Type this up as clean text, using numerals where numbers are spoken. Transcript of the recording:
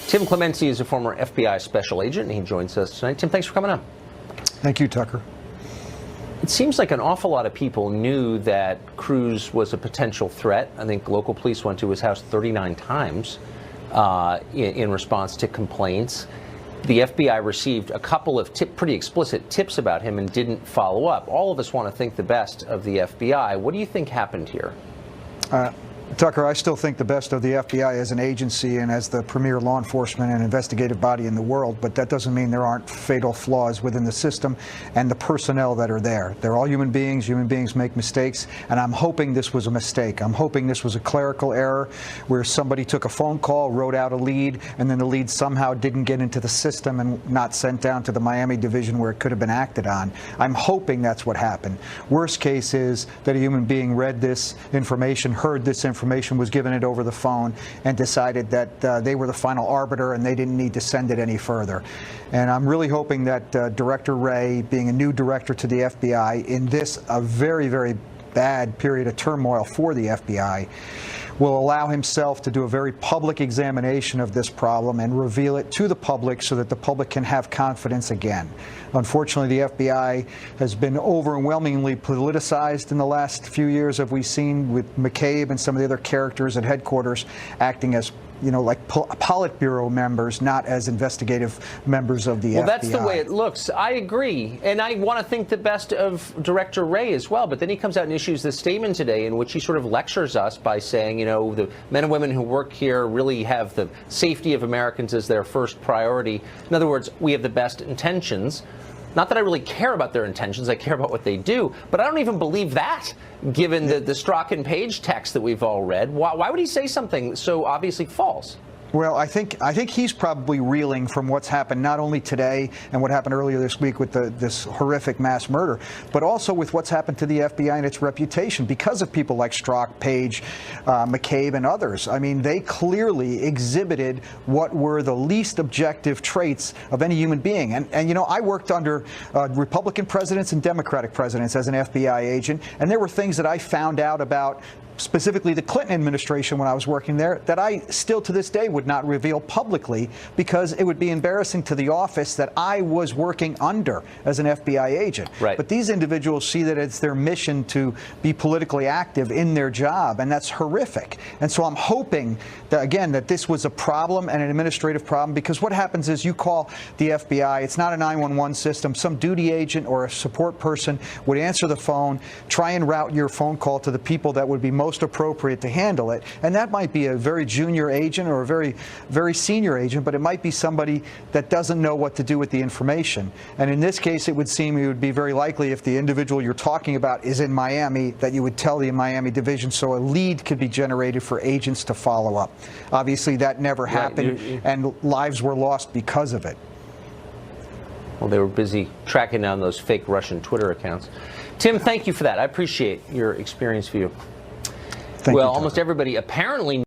Tim Clemente is a former FBI special agent, and he joins us tonight. Tim, thanks for coming on. Thank you, Tucker. It seems like an awful lot of people knew that Cruz was a potential threat. I think local police went to his house 39 times in response to complaints. The FBI received a couple of pretty explicit tips about him and didn't follow up. All of us want to think the best of the FBI. What do you think happened here? Tucker, I still think the best of the FBI as an agency and as the premier law enforcement and investigative body in the world, but that doesn't mean there aren't fatal flaws within the system and the personnel that are there. They're all human beings make mistakes, and I'm hoping this was a mistake. I'm hoping this was a clerical error where somebody took a phone call, wrote out a lead, and then the lead somehow didn't get into the system and not sent down to the Miami division where it could have been acted on. I'm hoping that's what happened. Worst case is that a human being read this information, heard this information, was given it over the phone, and decided that they were the final arbiter and they didn't need to send it any further. And I'm really hoping that Director Wray, being a new director to the FBI in this a very, very bad period of turmoil for the FBI, will allow himself to do a very public examination of this problem and reveal it to the public so that the public can have confidence again. Unfortunately, the FBI has been overwhelmingly politicized in the last few years, as we've seen with McCabe and some of the other characters at headquarters acting as, you know, like Politburo members, not as investigative members of the FBI. Well, that's the way it looks. I agree. And I want to think the best of Director Wray as well. But then he comes out and issues this statement today in which he sort of lectures us by saying, you know, the men and women who work here really have the safety of Americans as their first priority. In other words, we have the best intentions. Not that I really care about their intentions, I care about what they do, but I don't even believe that, given the Strzok and Page text that we've all read. Why would he say something so obviously false? Well, I think he's probably reeling from what's happened not only today and what happened earlier this week with this horrific mass murder, but also with what's happened to the FBI and its reputation because of people like Strzok, Page, McCabe, and others. I mean, they clearly exhibited what were the least objective traits of any human being. And you know, I worked under Republican presidents and Democratic presidents as an FBI agent, and there were things that I found out about specifically the Clinton administration when I was working there, that I still to this day would not reveal publicly because it would be embarrassing to the office that I was working under as an FBI agent. Right. But these individuals see that it's their mission to be politically active in their job, and that's horrific. And so I'm hoping that, again, that this was a problem and an administrative problem, because what happens is you call the FBI, it's not a 911 system, some duty agent or a support person would answer the phone, try and route your phone call to the people that would be most appropriate to handle it, and that might be a very junior agent or a very, very senior agent, but it might be somebody that doesn't know what to do with the information. And in this case, it would seem it would be very likely, if the individual you're talking about is in Miami, that you would tell the Miami division so a lead could be generated for agents to follow up. Obviously, that never happened, and lives were lost because of it. Well, they were busy tracking down those fake Russian Twitter accounts. Tim, thank you for that. I appreciate your experience view. Well, almost everybody apparently